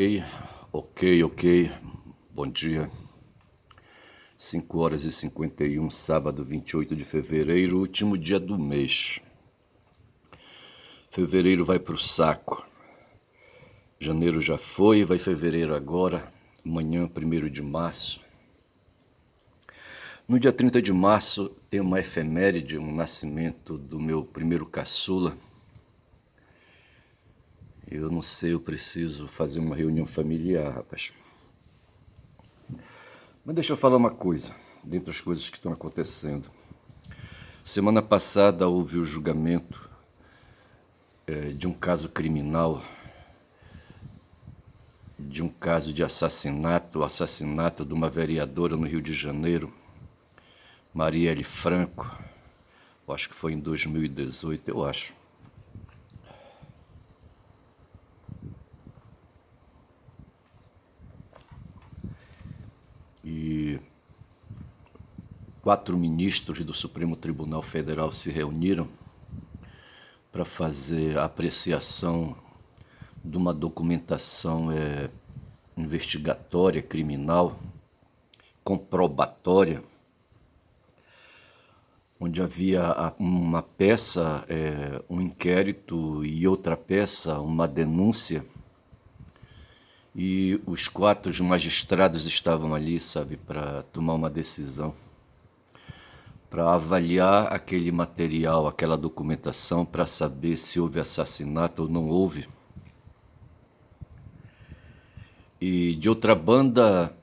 Ei, ok. Bom dia. 5h51, sábado 28 de fevereiro, último dia do mês. Fevereiro vai pro saco. Janeiro já foi, vai fevereiro agora. Amanhã, 1º de março. No dia 30 de março tem uma efeméride, um nascimento do meu primeiro caçula. Eu não sei, eu preciso fazer uma reunião familiar, rapaz. Mas deixa eu falar uma coisa, dentre as coisas que estão acontecendo. Semana passada houve o julgamento de um caso criminal, de um caso de assassinato, o assassinato de uma vereadora no Rio de Janeiro, Marielle Franco. Eu acho que foi em 2018, eu acho. E 4 ministros do Supremo Tribunal Federal se reuniram para fazer a apreciação de uma documentação investigatória, criminal, comprobatória, onde havia uma peça, um inquérito, e outra peça, uma denúncia, e os 4 magistrados estavam ali, sabe, para tomar uma decisão, para avaliar aquele material, aquela documentação, para saber se houve assassinato ou não houve. E de outra banda,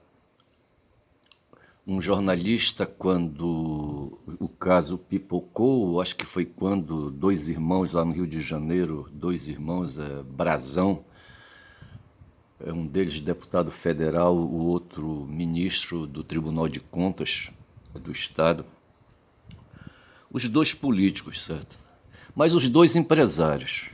um jornalista, quando o caso pipocou, acho que foi quando 2 irmãos lá no Rio de Janeiro, 2 irmãos, Brazão, um deles deputado federal, o outro ministro do Tribunal de Contas do Estado. Os 2 políticos, certo? Mas os 2 empresários.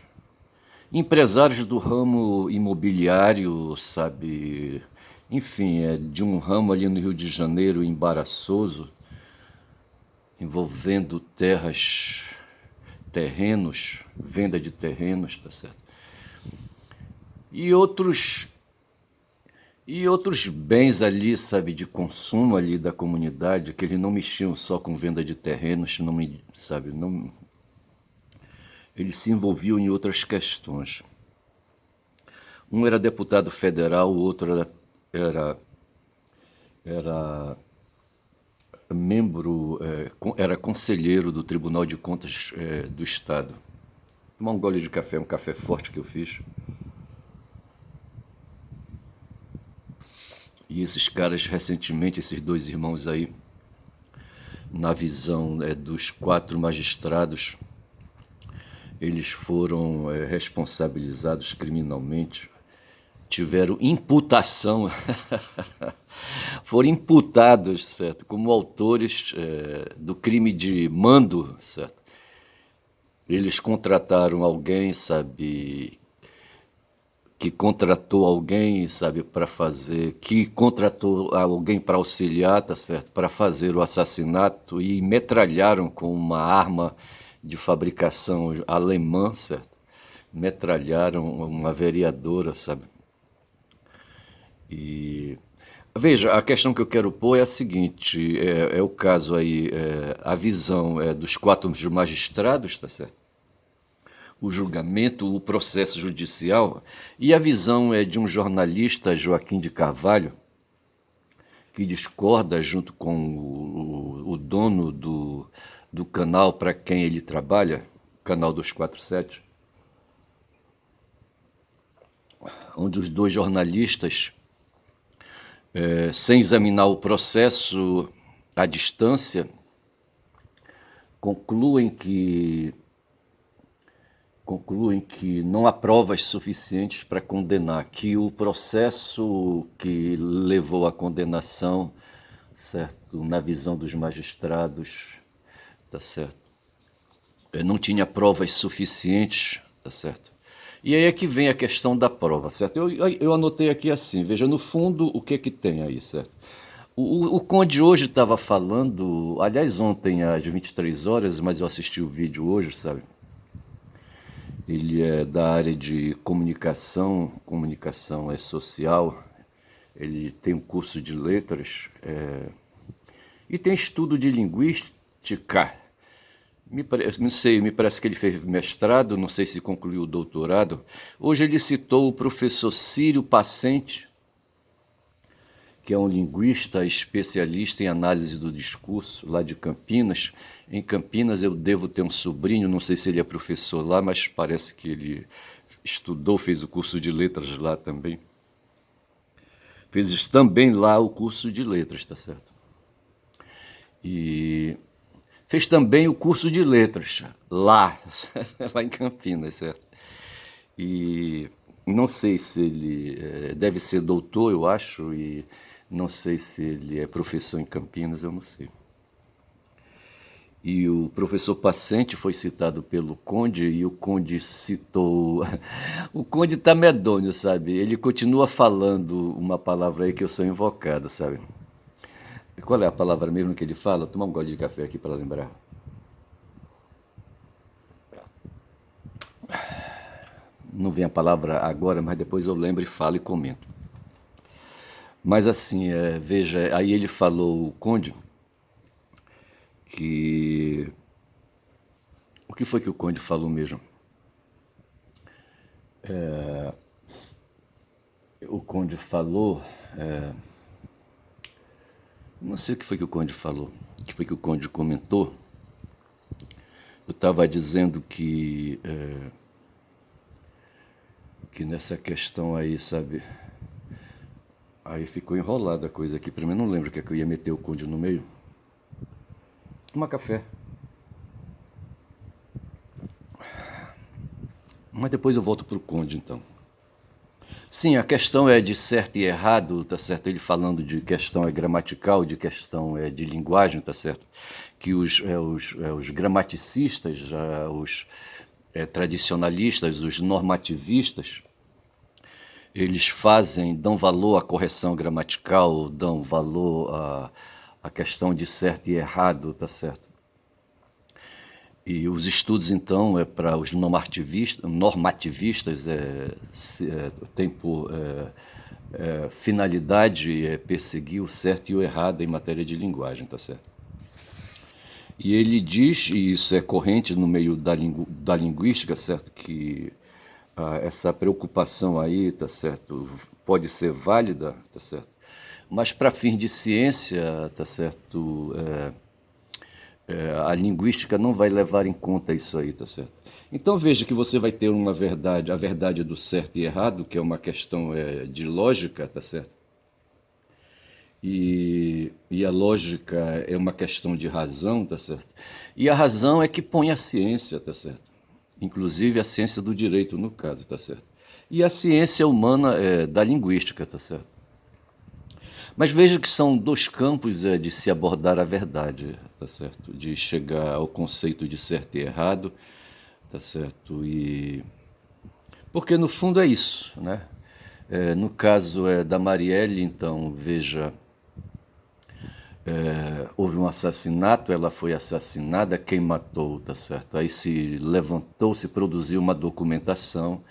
Empresários do ramo imobiliário, sabe? Enfim, de um ramo ali no Rio de Janeiro embaraçoso, envolvendo terrenos, venda de terrenos, tá certo? E outros bens ali, sabe, de consumo ali da comunidade, que eles não mexiam só com venda de terrenos, eles se envolviam em outras questões. Um era deputado federal, o outro era membro, era conselheiro do Tribunal de Contas do Estado. Tomar um gole de café, um café forte que eu fiz. E esses caras, recentemente, esses 2 irmãos aí, na visão dos 4 magistrados, eles foram responsabilizados criminalmente, tiveram imputação, foram imputados, certo, como autores do crime de mando, certo? Eles contrataram alguém, sabe, que contratou alguém, sabe, para fazer, que contratou alguém para auxiliar, tá certo, para fazer o assassinato, e metralharam com uma arma de fabricação alemã, certo? Metralharam uma vereadora, sabe? E veja, a questão que eu quero pôr é a seguinte: é o caso aí, a visão dos 4 magistrados, tá certo? O julgamento, o processo judicial, e a visão de um jornalista, Joaquim de Carvalho, que discorda junto com o dono do canal para quem ele trabalha, canal 247, onde os 2 jornalistas, sem examinar o processo à distância, concluem que não há provas suficientes para condenar, que o processo que levou à condenação, certo, na visão dos magistrados, tá certo, não tinha provas suficientes, tá certo. E aí é que vem a questão da prova, certo? Eu anotei aqui assim, veja, no fundo, o que tem aí, certo? O Conde hoje estava falando, aliás, ontem às 23 horas, mas eu assisti o vídeo hoje, sabe? Ele é da área de comunicação, comunicação é social. Ele tem um curso de letras e tem estudo de linguística. Não sei, me parece que ele fez mestrado, não sei se concluiu o doutorado. Hoje ele citou o professor Círio Pacente, que é um linguista especialista em análise do discurso, lá de Campinas. Em Campinas eu devo ter um sobrinho, não sei se ele é professor lá, mas parece que ele estudou, fez o curso de letras lá também. Fez também lá o curso de letras, tá certo? E fez também o curso de letras lá, lá em Campinas, certo? E não sei se ele deve ser doutor, eu acho, e não sei se ele é professor em Campinas, eu não sei. E o professor Pacente foi citado pelo Conde, e o Conde citou. O Conde tá medonho, sabe? Ele continua falando uma palavra aí que eu sou invocado, sabe? Qual é a palavra mesmo que ele fala? Toma um gole de café aqui para lembrar. Não vem a palavra agora, mas depois eu lembro e falo e comento. Mas assim, veja, aí ele falou, o Conde, que. O que foi que o Conde falou mesmo? O Conde falou. Não sei o que foi que o Conde falou, o que foi que o Conde comentou. Eu estava dizendo que nessa questão aí, sabe? Aí ficou enrolada a coisa aqui. Pra mim, não lembro que é que eu ia meter o Conde no meio. Tomar café. Mas depois eu volto pro Conde, então. Sim, a questão é de certo e errado, tá certo? Ele falando de questão gramatical, de questão de linguagem, tá certo? Que os gramaticistas, os tradicionalistas, os normativistas, eles dão valor à correção gramatical, dão valor à questão de certo e errado, tá certo? E os estudos, então, para os normativistas tem por finalidade perseguir o certo e o errado em matéria de linguagem, tá certo? E ele diz, e isso é corrente no meio da linguística, certo, que essa preocupação aí, tá certo, pode ser válida, tá certo, mas para fins de ciência, tá certo, a linguística não vai levar em conta isso aí, tá certo? Então veja que você vai ter uma verdade, a verdade do certo e errado, que é uma questão de lógica, tá certo? E a lógica é uma questão de razão, tá certo? E a razão é que põe a ciência, tá certo? Inclusive a ciência do direito, no caso, tá certo? E a ciência humana da linguística, tá certo? Mas veja que são dois campos de se abordar a verdade, tá certo? De chegar ao conceito de certo e errado, tá certo? E porque no fundo é isso, né? No caso da Marielle, então, veja, houve um assassinato, ela foi assassinada, quem matou, tá certo? Aí se levantou, se produziu uma documentação,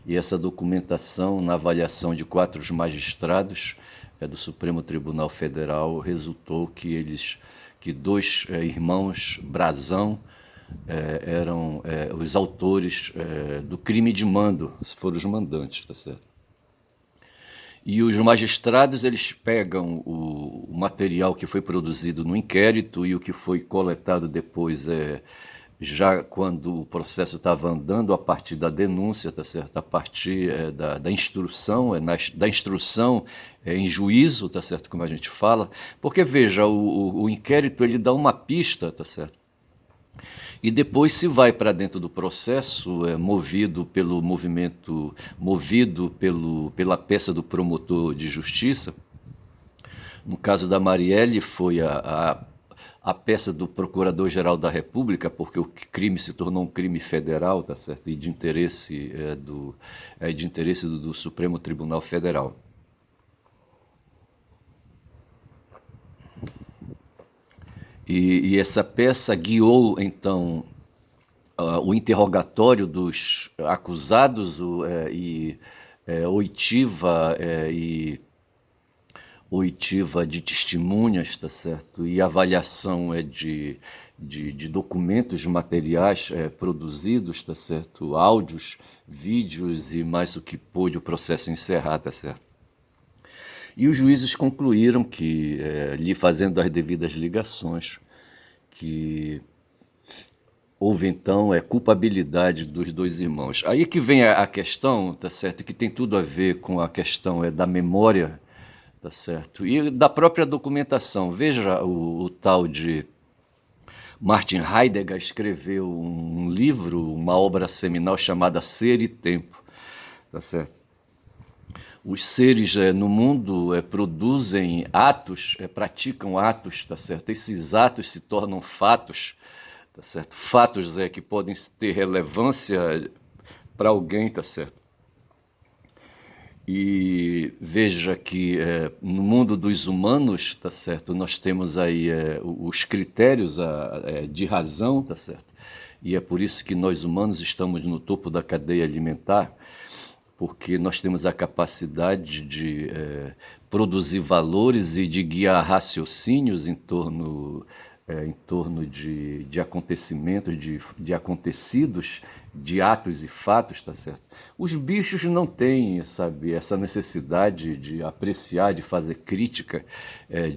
e essa documentação, na avaliação de 4 magistrados do Supremo Tribunal Federal, resultou que dois irmãos Brazão eram os autores do crime de mando, foram os mandantes, tá certo? E os magistrados, eles pegam o material que foi produzido no inquérito e o que foi coletado depois, já quando o processo estava andando, a partir da denúncia, tá certo? A partir da instrução, da instrução em juízo, tá certo? Como a gente fala. Porque, veja, o inquérito, ele dá uma pista, tá certo? E depois se vai para dentro do processo, movido pelo movimento, pela peça do promotor de justiça. No caso da Marielle, foi a peça do Procurador-Geral da República, porque o crime se tornou um crime federal, tá certo? E de interesse do Supremo Tribunal Federal. E essa peça guiou, então, o interrogatório dos acusados e oitiva e oitiva de testemunhas, tá certo? E avaliação de documentos materiais produzidos, tá certo? Áudios, vídeos e mais o que pôde o processo encerrar, tá certo? E os juízes concluíram que, lhe fazendo as devidas ligações, que houve então culpabilidade dos dois irmãos. Aí que vem a questão, tá certo? Que tem tudo a ver com a questão da memória, tá certo? E da própria documentação. Veja o tal de Martin Heidegger escreveu um livro, uma obra seminal chamada Ser e Tempo, tá certo? Os seres no mundo produzem atos, praticam atos, tá certo? Esses atos se tornam fatos, tá certo? Fatos que podem ter relevância para alguém, tá certo? E veja que no mundo dos humanos, tá certo? Nós temos aí os critérios de razão, tá certo? E é por isso que nós humanos estamos no topo da cadeia alimentar, porque nós temos a capacidade de produzir valores e de guiar raciocínios em torno de acontecimentos, de acontecidos, de atos e fatos, tá certo? Os bichos não têm, sabe, essa necessidade de apreciar, de fazer crítica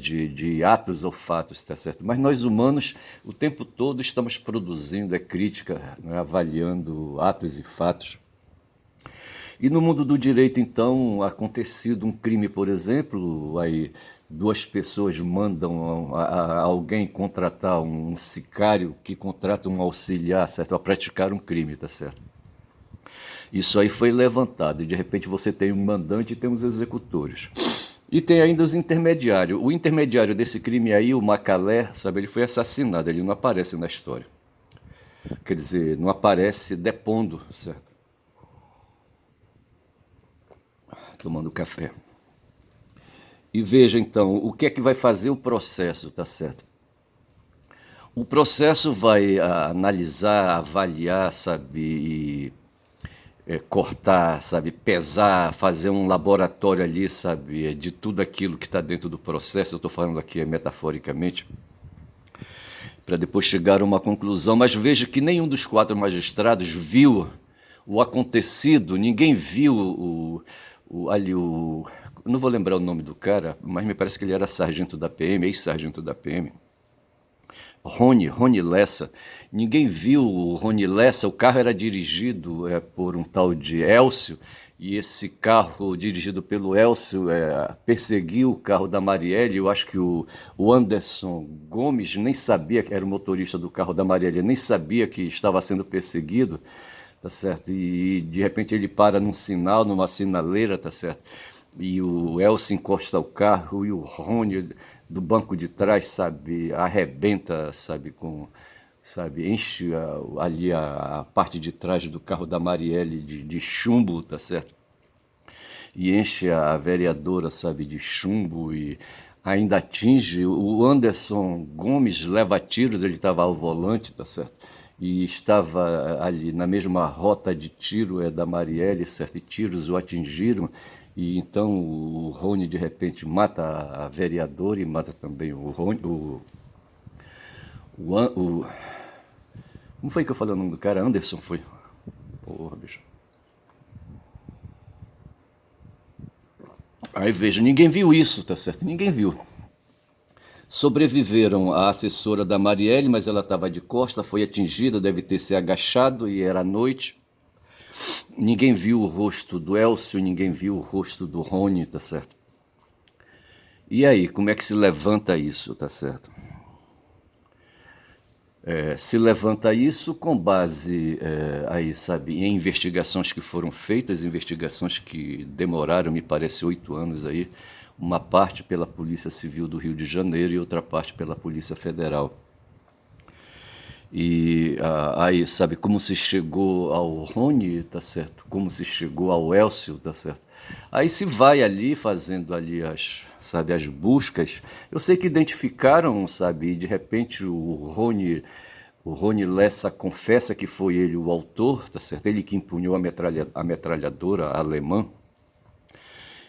de atos ou fatos, tá certo? Mas nós humanos, o tempo todo, estamos produzindo crítica, né, avaliando atos e fatos. E no mundo do direito, então, acontecido um crime, por exemplo, aí duas pessoas mandam alguém contratar um sicário que contrata um auxiliar, certo? A praticar um crime, tá certo? Isso aí foi levantado e de repente você tem um mandante e tem os executores. E tem ainda os intermediários. O intermediário desse crime aí, o Macalé, sabe, ele foi assassinado, ele não aparece na história. Quer dizer, não aparece depondo, certo? Tomando café. E veja então, o que é que vai fazer o processo, tá certo? O processo vai analisar, avaliar, sabe, e cortar, sabe, pesar, fazer um laboratório ali, sabe, de tudo aquilo que está dentro do processo. Eu estou falando aqui metaforicamente, para depois chegar a uma conclusão. Mas veja que nenhum dos quatro magistrados viu o acontecido, ninguém viu ali o. Não vou lembrar o nome do cara, mas me parece que ele era sargento da PM, ex-sargento da PM. Rony Lessa. Ninguém viu o Rony Lessa, o carro era dirigido por um tal de Elcio, e esse carro dirigido pelo Elcio perseguiu o carro da Marielle. Eu acho que o Anderson Gomes nem sabia que era o motorista do carro da Marielle, nem sabia que estava sendo perseguido, tá certo? E de repente ele para num sinal, numa sinaleira, tá certo? E o Elcio encosta o carro e o Rony do banco de trás, sabe, arrebenta, sabe, sabe, enche ali a parte de trás do carro da Marielle de chumbo, tá certo? E enche a vereadora, sabe, de chumbo e ainda atinge. O Anderson Gomes leva tiros, ele estava ao volante, tá certo? E estava ali na mesma rota de tiro da Marielle, certo? E tiros o atingiram. E então o Rony de repente mata a vereadora e mata também o Rony. Como foi que eu falei o nome do cara? Anderson foi. Porra, bicho. Aí veja, ninguém viu isso, tá certo? Ninguém viu. Sobreviveram a assessora da Marielle, mas ela estava de costa, foi atingida, deve ter se agachado e era noite. Ninguém viu o rosto do Elcio, ninguém viu o rosto do Rony, tá certo? E aí, como é que se levanta isso, tá certo? Se levanta isso com base aí, sabe, em investigações que foram feitas, investigações que demoraram, me parece, 8 anos aí, uma parte pela Polícia Civil do Rio de Janeiro e outra parte pela Polícia Federal. E aí, sabe, como se chegou ao Rony, tá certo? Como se chegou ao Elcio, tá certo? Aí se vai ali fazendo ali sabe, as buscas. Eu sei que identificaram, sabe, e de repente o Rony O Rony Lessa confessa que foi ele o autor, tá certo? Ele que empunhou a metralhadora alemã.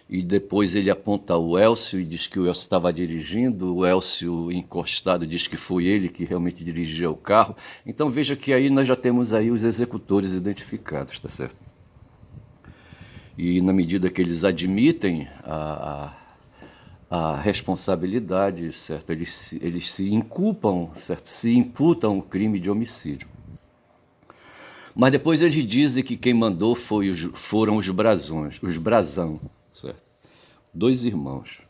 E depois ele aponta o Elcio e diz que o Elcio estava dirigindo, o Elcio encostado diz que foi ele que realmente dirigia o carro. Então veja que aí nós já temos aí os executores identificados, tá certo? E na medida que eles admitem a responsabilidade, certo? Eles se inculpam, certo? Se imputam o crime de homicídio. Mas depois eles dizem que quem mandou foram os brasões, os brasão, certo? Dois irmãos.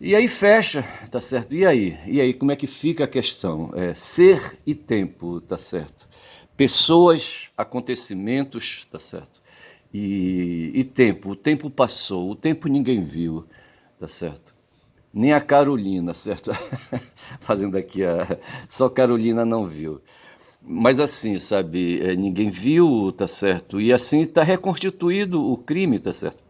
E aí fecha, tá certo? E aí? E aí, como é que fica a questão? Ser e tempo, tá certo? Pessoas, acontecimentos, tá certo? E tempo. O tempo passou, o tempo ninguém viu, tá certo? Nem a Carolina, certo? Fazendo aqui só Carolina não viu. Mas assim, sabe, ninguém viu, tá certo? E assim está reconstituído o crime, tá certo?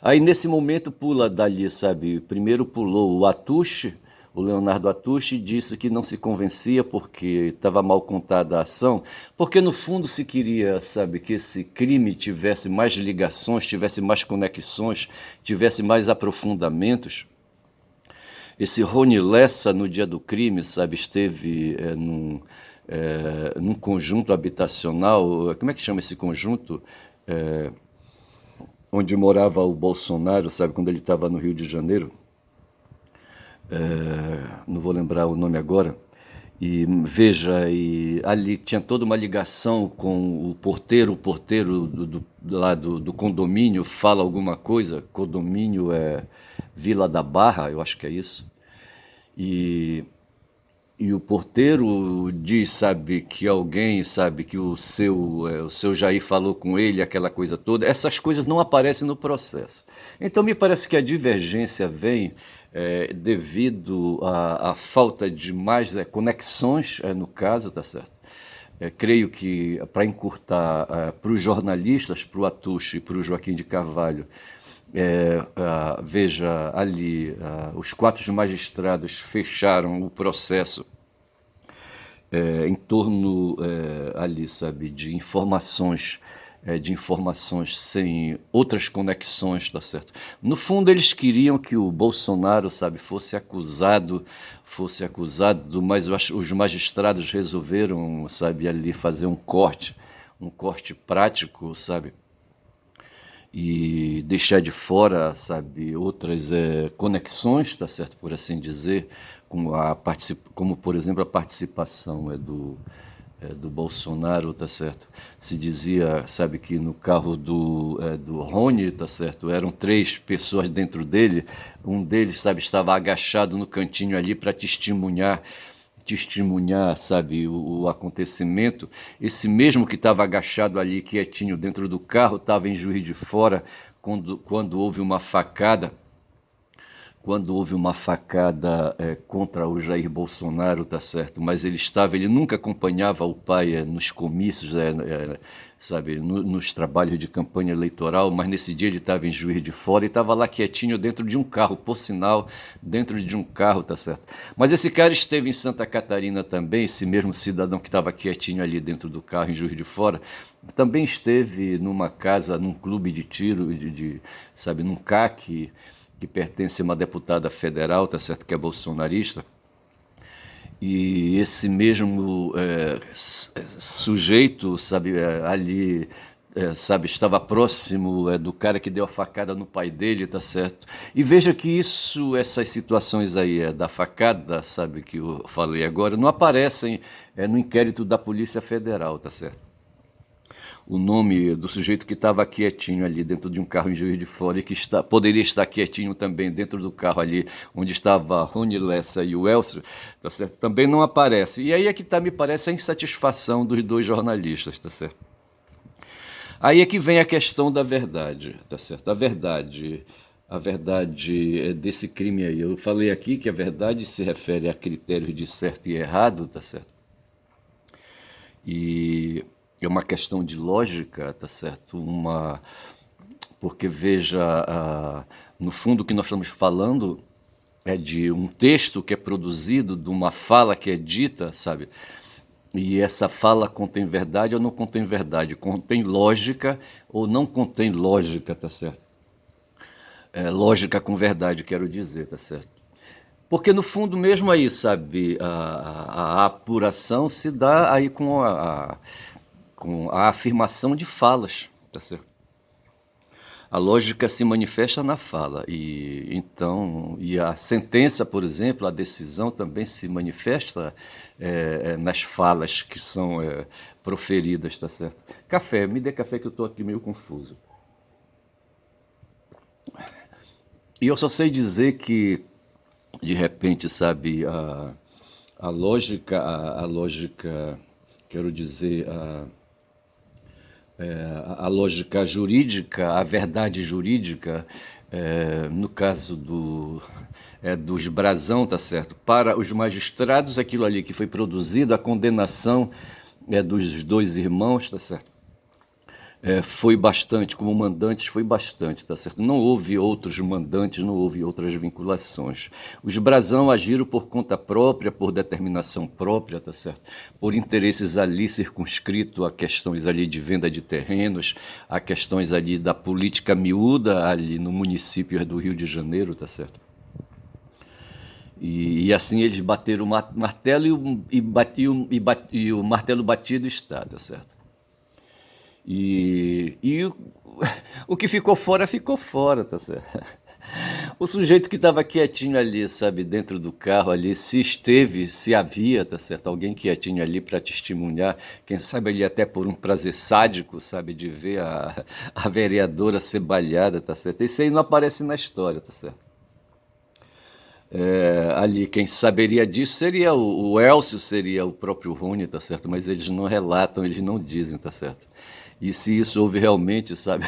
Aí nesse momento pula dali, sabe? Primeiro pulou o Atushi, o Leonardo Atushi, disse que não se convencia porque estava mal contada a ação, porque no fundo se queria, sabe, que esse crime tivesse mais ligações, tivesse mais conexões, tivesse mais aprofundamentos. Esse Rony Lessa, no dia do crime, sabe, esteve num conjunto habitacional, como é que chama esse conjunto? Onde morava o Bolsonaro, sabe, quando ele estava no Rio de Janeiro. Não vou lembrar o nome agora. E veja, e ali tinha toda uma ligação com o porteiro lá do condomínio fala alguma coisa, condomínio é Vila da Barra, eu acho que é isso. E E o porteiro diz, sabe, que alguém, sabe, que o seu Jair falou com ele, aquela coisa toda. Essas coisas não aparecem no processo. Então, me parece que a divergência vem devido à falta de mais conexões, no caso, tá certo? Creio que, para encurtar, para os jornalistas, para o Atushi e para o Joaquim de Carvalho, veja ali, os 4 magistrados fecharam o processo em torno ali, sabe, de informações sem outras conexões, tá certo? No fundo, eles queriam que o Bolsonaro, sabe, fosse acusado, mas os magistrados resolveram, sabe, ali fazer um corte prático, sabe? E deixar de fora, sabe, outras conexões, tá certo, por assim dizer, como por exemplo a participação do Bolsonaro, tá certo? Se dizia, sabe, que no carro do Rony, tá certo, eram 3 pessoas dentro dele, um deles, sabe, estava agachado no cantinho ali para testemunhar, sabe, o acontecimento. Esse mesmo que estava agachado ali, quietinho dentro do carro, estava em Juiz de Fora quando houve uma facada. Quando houve uma facada contra o Jair Bolsonaro, tá certo? Mas ele nunca acompanhava o pai nos comícios, sabe, nos trabalhos de campanha eleitoral, mas nesse dia ele estava em Juiz de Fora e estava lá quietinho dentro de um carro, por sinal, dentro de um carro, tá certo? Mas esse cara esteve em Santa Catarina também, esse mesmo cidadão que estava quietinho ali dentro do carro em Juiz de Fora, também esteve numa casa, num clube de tiro, sabe, num CAC, que pertence a uma deputada federal, tá certo, que é bolsonarista, e esse mesmo sujeito, sabe, ali, sabe, estava próximo do cara que deu a facada no pai dele, tá certo? E veja que essas situações aí da facada, sabe, que eu falei agora, não aparecem no inquérito da Polícia Federal, tá certo? O nome do sujeito que estava quietinho ali dentro de um carro em Juiz de Fora e que poderia estar quietinho também dentro do carro ali onde estava Rony Lessa e o Elcio, tá certo? Também não aparece. E aí é que está, me parece, a insatisfação dos 2 jornalistas, tá certo? Aí é que vem a questão da verdade, tá certo? A verdade desse crime aí. Eu falei aqui que a verdade se refere a critérios de certo e errado, tá certo? E é uma questão de lógica, tá certo? Porque veja, no fundo o que nós estamos falando é de um texto que é produzido, de uma fala que é dita, sabe? E essa fala contém verdade ou não contém verdade, contém lógica ou não contém lógica, tá certo? Lógica com verdade, quero dizer, tá certo? Porque no fundo mesmo aí, sabe, a apuração se dá aí com a afirmação de falas, tá certo? A lógica se manifesta na fala e então e a sentença, por exemplo, a decisão também se manifesta nas falas que são proferidas, tá certo? Café, me dê café que eu estou aqui meio confuso. E eu só sei dizer que de repente, sabe, a lógica, quero dizer, a lógica jurídica, a verdade jurídica, no caso dos brasão, tá certo? Para os magistrados, aquilo ali que foi produzido, a condenação dos dois irmãos, tá certo? Foi bastante, como mandantes foi bastante, tá certo? Não houve outros mandantes, não houve outras vinculações. Os brasão agiram por conta própria, por determinação própria, tá certo? Por interesses ali circunscritos a questões ali de venda de terrenos, a questões ali da política miúda ali no município do Rio de Janeiro, tá certo? E assim eles bateram o martelo e o martelo batido está, tá certo? E o que ficou fora, tá certo? O sujeito que estava quietinho ali, sabe, dentro do carro ali, se esteve, se havia, tá certo? Alguém quietinho ali para testemunhar, quem sabe ali até por um prazer sádico, sabe, de ver a vereadora ser baleada, tá certo? Isso aí não aparece na história, tá certo? Ali quem saberia disso seria o Elcio, seria o próprio Rony, tá certo? Mas eles não relatam, eles não dizem, tá certo? E se isso houve realmente, sabe?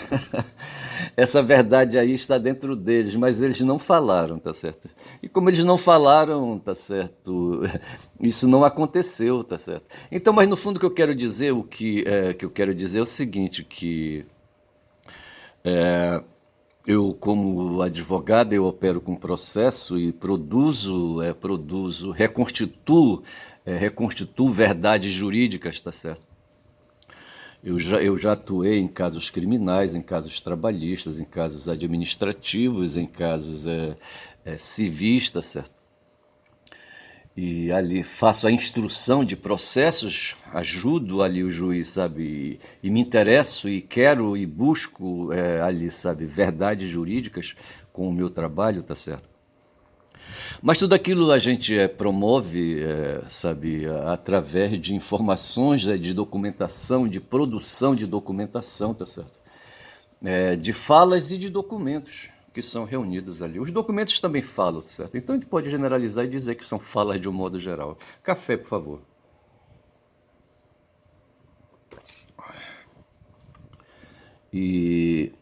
Essa verdade aí está dentro deles, mas eles não falaram, tá certo? E como eles não falaram, tá certo? Isso não aconteceu, tá certo? Então, mas no fundo o que eu quero dizer, que eu quero dizer é o seguinte, que eu, como advogado, eu opero com processo e reconstituo verdades jurídicas, tá certo? Eu já atuei em casos criminais, em casos trabalhistas, em casos administrativos, em casos civis, tá certo? E ali faço a instrução de processos, ajudo ali o juiz, sabe? E me interesso e quero e busco ali, sabe, verdades jurídicas com o meu trabalho, tá certo? Mas tudo aquilo a gente promove, sabe, através de informações, de documentação, de produção de documentação, tá certo? De falas e de documentos que são reunidos ali. Os documentos também falam, certo? Então a gente pode generalizar e dizer que são falas de um modo geral. Café, por favor. E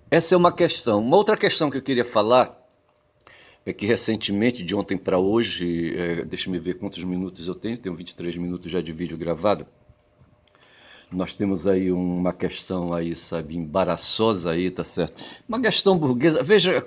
essa é uma questão. Uma outra questão que eu queria falar é que recentemente, de ontem para hoje, deixa-me ver quantos minutos eu tenho 23 minutos já de vídeo gravado. Nós temos aí uma questão aí, sabe, embaraçosa aí, tá certo? Uma questão burguesa. Veja,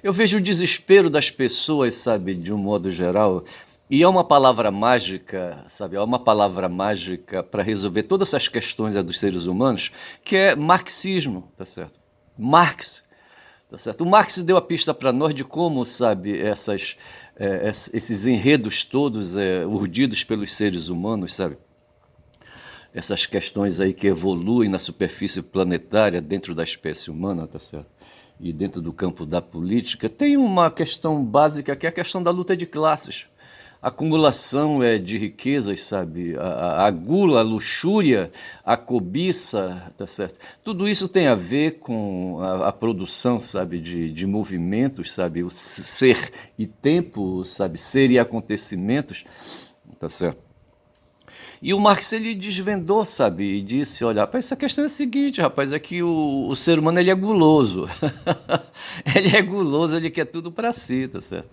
eu vejo o desespero das pessoas, sabe, de um modo geral. E é uma palavra mágica, sabe? É uma palavra mágica para resolver todas essas questões dos seres humanos, que é marxismo, tá certo? Marx, tá certo? O Marx deu a pista para nós de como, sabe, esses enredos todos urdidos pelos seres humanos, sabe? Essas questões aí que evoluem na superfície planetária dentro da espécie humana, tá certo? E dentro do campo da política, tem uma questão básica que é a questão da luta de classes. A acumulação de riquezas, sabe? A gula, a luxúria, a cobiça, tá certo? Tudo isso tem a ver com a produção, sabe, de movimentos, sabe? O ser e tempo, sabe? Ser e acontecimentos, tá certo? E o Marx ele desvendou, sabe, e disse, olha, rapaz, essa questão é a seguinte, rapaz, é que o ser humano ele é guloso. Ele é guloso, ele quer tudo para si, tá certo?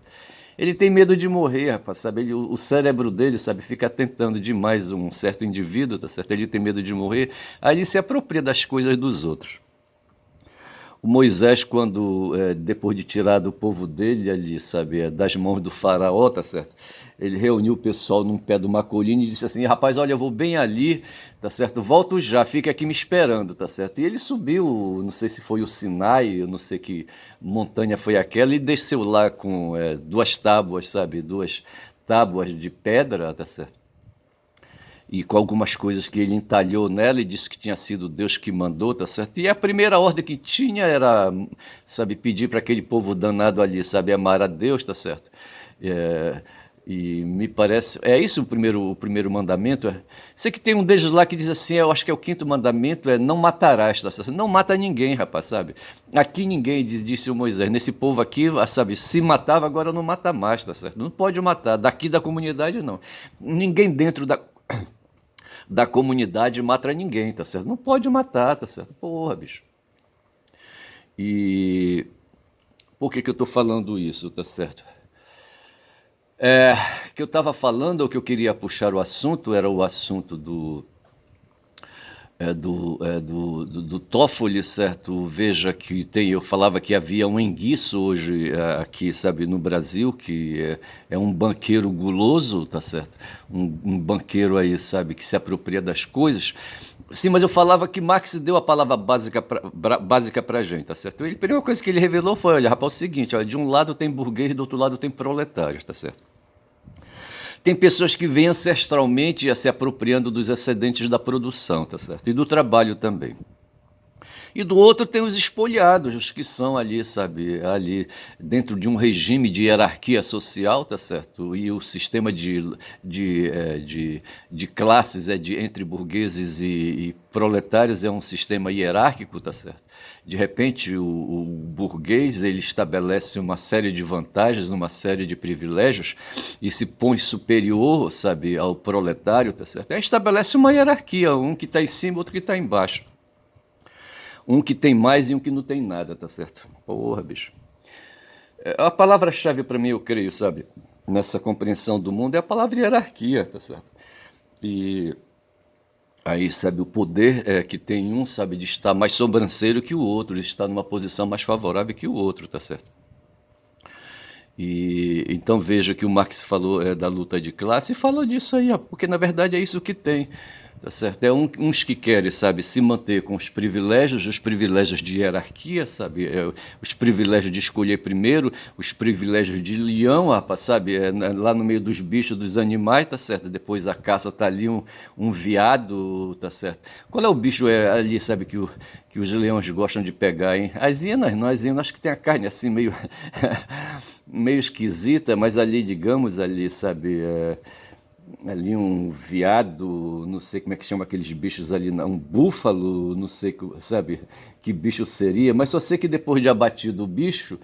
Ele tem medo de morrer, rapaz, sabe? O cérebro dele, sabe, fica tentando demais um certo indivíduo, tá certo? Ele tem medo de morrer, aí ele se apropria das coisas dos outros. O Moisés, quando, depois de tirar do povo dele ali, sabe, das mãos do faraó, tá certo? Ele reuniu o pessoal num pé de uma colina e disse assim, rapaz, olha, eu vou bem ali, tá certo? Volto já, fica aqui me esperando, tá certo? E ele subiu, não sei se foi o Sinai, eu não sei que montanha foi aquela, e desceu lá com duas tábuas, sabe? Duas tábuas de pedra, tá certo? E com algumas coisas que ele entalhou nela e disse que tinha sido Deus que mandou, tá certo? E a primeira ordem que tinha era, sabe, pedir para aquele povo danado ali, sabe, amar a Deus, tá certo? É, e me parece, é isso o primeiro mandamento? Sei que tem um deles lá que diz assim, eu acho que é o quinto mandamento, é não matarás, tá certo? Não mata ninguém, rapaz, sabe? Aqui ninguém, disse o Moisés, nesse povo aqui, sabe, se matava, agora não mata mais, tá certo? Não pode matar, daqui da comunidade não. Ninguém dentro da comunidade mata ninguém, tá certo? Não pode matar, tá certo? Porra, bicho. E por que eu tô falando isso, tá certo? Que eu estava falando, ou que eu queria puxar o assunto, era o assunto do Toffoli, certo? Veja que tem, eu falava que havia um enguiço hoje aqui, sabe, no Brasil, que é um banqueiro guloso, tá certo? Um banqueiro aí, sabe, que se apropria das coisas. Sim, mas eu falava que Marx deu a palavra básica pra gente, tá certo? Ele, a primeira coisa que ele revelou foi, olha, rapaz, é o seguinte, olha, de um lado tem burguês, do outro lado tem proletários, tá certo? Tem pessoas que vêm ancestralmente a se apropriando dos excedentes da produção, tá certo? E do trabalho também. E do outro tem os espoliados, os que são ali, sabe, ali dentro de um regime de hierarquia social, tá certo? E o sistema de classes entre burgueses e proletários é um sistema hierárquico, tá certo? De repente, o burguês ele estabelece uma série de vantagens, uma série de privilégios e se põe superior, sabe, ao proletário, tá certo? Aí estabelece uma hierarquia, um que está em cima, outro que está embaixo. Um que tem mais e um que não tem nada, tá certo? Porra, bicho. A palavra-chave para mim, eu creio, sabe, nessa compreensão do mundo é a palavra hierarquia, tá certo? E aí, sabe, o poder que tem um, sabe, de estar mais sobranceiro que o outro, de estar numa posição mais favorável que o outro, tá certo? E então veja que o Marx falou da luta de classe e falou disso aí, porque na verdade é isso que tem. Tá certo? É uns que querem, sabe, se manter com os privilégios de hierarquia, sabe, os privilégios de escolher primeiro, os privilégios de leão, rapaz, sabe, lá no meio dos bichos, dos animais, tá certo? Depois a caça tá ali um veado, tá certo? Qual é o bicho ali, sabe, que os leões gostam de pegar, hein? As hienas, não, as hienas acho que tem a carne assim meio meio esquisita, mas ali, digamos, ali, sabe, ali um veado, não sei como é que chama aqueles bichos ali, um búfalo, não sei, sabe, que bicho seria, mas só sei que depois de abatido o bicho,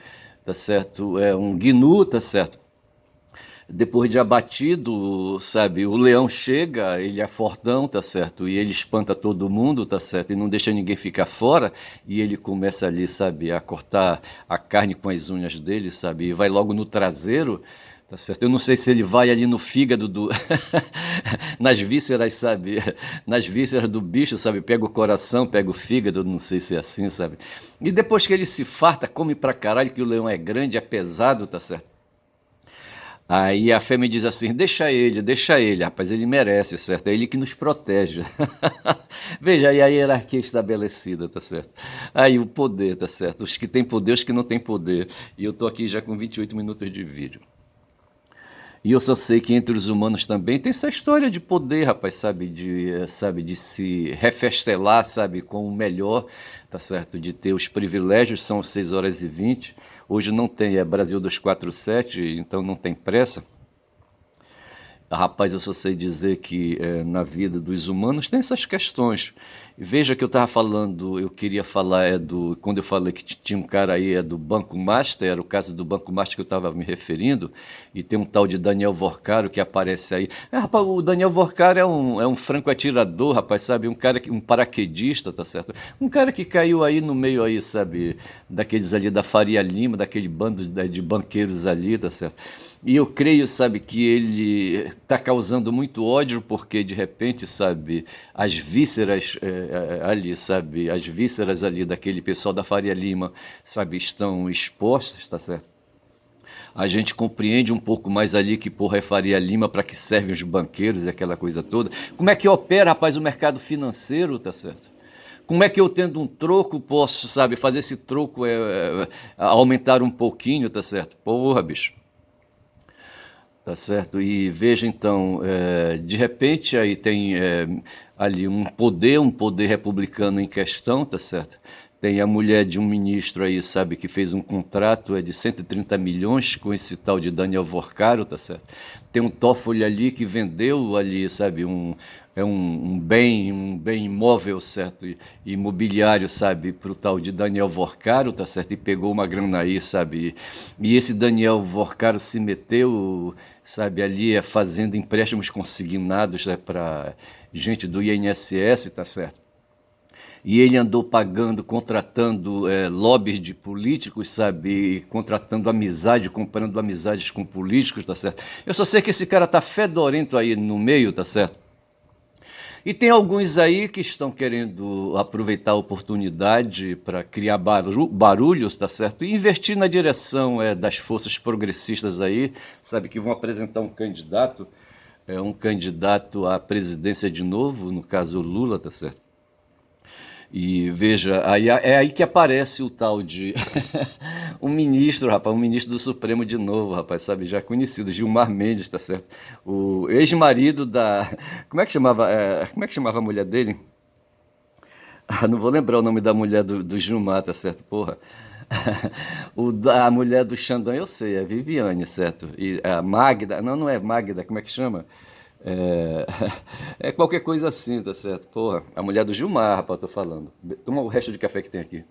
tá certo, é um gnu, tá certo, depois de abatido, sabe, o leão chega, ele é fortão, tá certo, e ele espanta todo mundo, tá certo, e não deixa ninguém ficar fora, e ele começa ali, sabe, a cortar a carne com as unhas dele, sabe, e vai logo no traseiro, tá certo? Eu não sei se ele vai ali no fígado nas vísceras, sabe? Nas vísceras do bicho, sabe? Pega o coração, pega o fígado, não sei se é assim, sabe? E depois que ele se farta, come pra caralho, que o leão é grande, é pesado, tá certo? Aí a fêmea diz assim, deixa ele, rapaz, ele merece, certo? É ele que nos protege. Veja aí a hierarquia estabelecida, tá certo? Aí o poder, tá certo? Os que têm poder, os que não têm poder. E eu tô aqui já com 28 minutos de vídeo. E eu só sei que entre os humanos também tem essa história de poder, rapaz, sabe, de se refestelar, sabe, com o melhor, tá certo? De ter os privilégios, são 6h20. Hoje não tem, é Brasil 247, então não tem pressa. Rapaz, eu só sei dizer que na vida dos humanos tem essas questões. Veja que eu estava falando, eu queria falar quando eu falei que tinha um cara aí do Banco Master, era o caso do Banco Master que eu estava me referindo, e tem um tal de Daniel Vorcaro que aparece aí. Rapaz, o Daniel Vorcaro é um franco atirador, rapaz, sabe? Um paraquedista, tá certo? Um cara que caiu aí no meio aí, sabe, daqueles ali da Faria Lima, daquele bando de banqueiros ali, tá certo? E eu creio, sabe, que ele está causando muito ódio porque, de repente, sabe, as vísceras ali, sabe, as vísceras ali daquele pessoal da Faria Lima, sabe, estão expostas, tá certo? A gente compreende um pouco mais ali que porra é Faria Lima, para que servem os banqueiros e aquela coisa toda. Como é que opera, rapaz, o mercado financeiro, tá certo? Como é que eu tendo um troco posso, sabe, fazer esse troco aumentar um pouquinho, tá certo? Porra, bicho. Tá certo? E veja então, de repente aí tem ali um poder republicano em questão, tá certo? Tem a mulher de um ministro aí, sabe, que fez um contrato de 130 milhões com esse tal de Daniel Vorcaro, tá certo? Tem um Toffoli ali que vendeu ali, sabe, um bem imóvel, certo, imobiliário, sabe, para o tal de Daniel Vorcaro, tá certo, e pegou uma grana aí, sabe, e esse Daniel Vorcaro se meteu, sabe, ali fazendo empréstimos consignados, né, para gente do INSS, tá certo, e ele andou pagando, contratando lobbies de políticos, sabe? Contratando amizade, comprando amizades com políticos, tá certo? Eu só sei que esse cara tá fedorento aí no meio, tá certo? E tem alguns aí que estão querendo aproveitar a oportunidade para criar barulhos, tá certo? E investir na direção das forças progressistas aí, sabe? Que vão apresentar um candidato à presidência de novo, no caso o Lula, tá certo? E veja, aí, é aí que aparece o tal de um ministro, rapaz, um ministro do Supremo de novo, rapaz, sabe, já conhecido, Gilmar Mendes, tá certo? O ex-marido da. Como é que chamava a mulher dele? Ah, não vou lembrar o nome da mulher do Gilmar, tá certo? Porra. A mulher do Xandão eu sei, é Viviane, certo? E a Magda, não é Magda, como é que chama? É, é qualquer coisa assim, tá certo? Porra, a mulher do Gilmar, rapaz, tô falando. Toma o resto de café que tem aqui.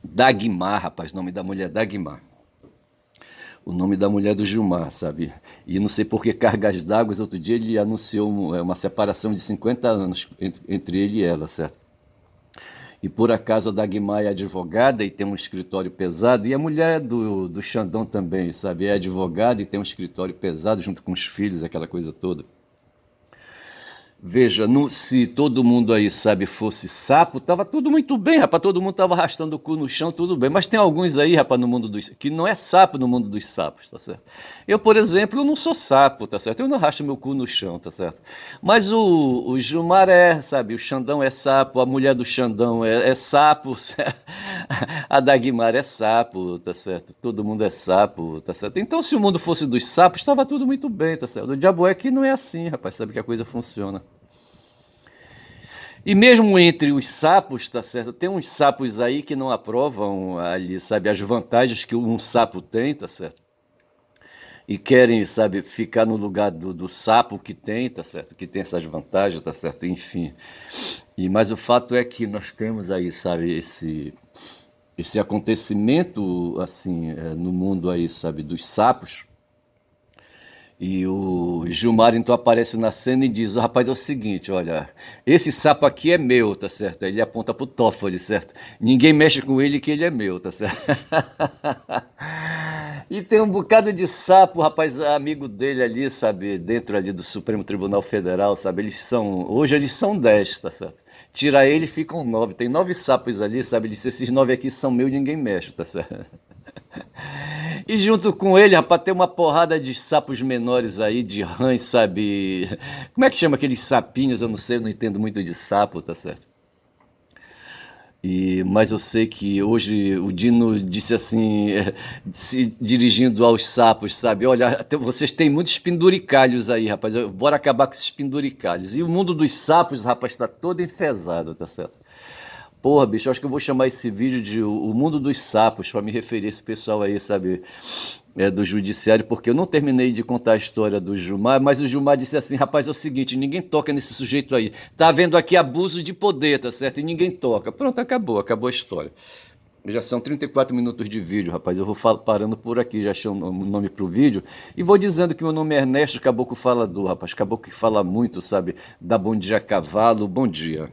Dagmar, rapaz, nome da mulher Dagmar. O nome da mulher do Gilmar, sabe? E não sei por que cargas d'água, outro dia ele anunciou uma separação de 50 anos entre ele e ela, certo? E por acaso a Dagmar é advogada e tem um escritório pesado, e a mulher do Xandão também, sabe? É advogada e tem um escritório pesado junto com os filhos, aquela coisa toda. Veja, se todo mundo aí, sabe, fosse sapo, tava tudo muito bem, rapaz, todo mundo tava arrastando o cu no chão, tudo bem. Mas tem alguns aí, rapaz, no mundo dos que não é sapo no mundo dos sapos, tá certo? Eu, por exemplo, eu não sou sapo, tá certo? Eu não arrasto meu cu no chão, tá certo? Mas o Gilmar sabe, o Xandão é sapo, a mulher do Xandão é sapo, certo? A Dagmar é sapo, tá certo? Todo mundo é sapo, tá certo? Então, se o mundo fosse dos sapos, estava tudo muito bem, tá certo? O diabo é que não é assim, rapaz, sabe que a coisa funciona. E mesmo entre os sapos, tá certo? Tem uns sapos aí que não aprovam ali, sabe, as vantagens que um sapo tem, tá certo? E querem, sabe, ficar no lugar do sapo que tem, tá certo? Que tem essas vantagens, tá certo? Enfim. Mas o fato é que nós temos aí, sabe, esse acontecimento, assim, no mundo aí, sabe, dos sapos. E o Gilmar então aparece na cena e diz: rapaz, é o seguinte, olha, esse sapo aqui é meu, tá certo? Ele aponta pro Toffoli, certo? Ninguém mexe com ele que ele é meu, tá certo? E tem um bocado de sapo, rapaz, amigo dele ali, sabe? Dentro ali do Supremo Tribunal Federal, sabe? Hoje eles são 10, tá certo? Tira ele, ficam 9. Tem 9 sapos ali, sabe? Ele disse: esses 9 aqui são meus, ninguém mexe, tá certo? E junto com ele, rapaz, tem uma porrada de sapos menores aí, de rãs, sabe? Como é que chama aqueles sapinhos? Eu não sei, eu não entendo muito de sapo, tá certo? Mas eu sei que hoje o Dino disse assim, se dirigindo aos sapos, sabe? Olha, vocês têm muitos penduricalhos aí, rapaz. Bora acabar com esses penduricalhos. E o mundo dos sapos, rapaz, está todo enfesado, tá certo? Porra, bicho, acho que eu vou chamar esse vídeo de O Mundo dos Sapos, para me referir a esse pessoal aí, sabe, do judiciário, porque eu não terminei de contar a história do Gilmar, mas o Gilmar disse assim: rapaz, é o seguinte, ninguém toca nesse sujeito aí. Tá havendo aqui abuso de poder, tá certo? E ninguém toca. Pronto, acabou a história. Já são 34 minutos de vídeo, rapaz. Eu vou parando por aqui, já achei um nome pro vídeo. E vou dizendo que meu nome é Ernesto Caboclo Falador, rapaz. Caboclo que fala muito, sabe? Dá bom dia a cavalo, bom dia.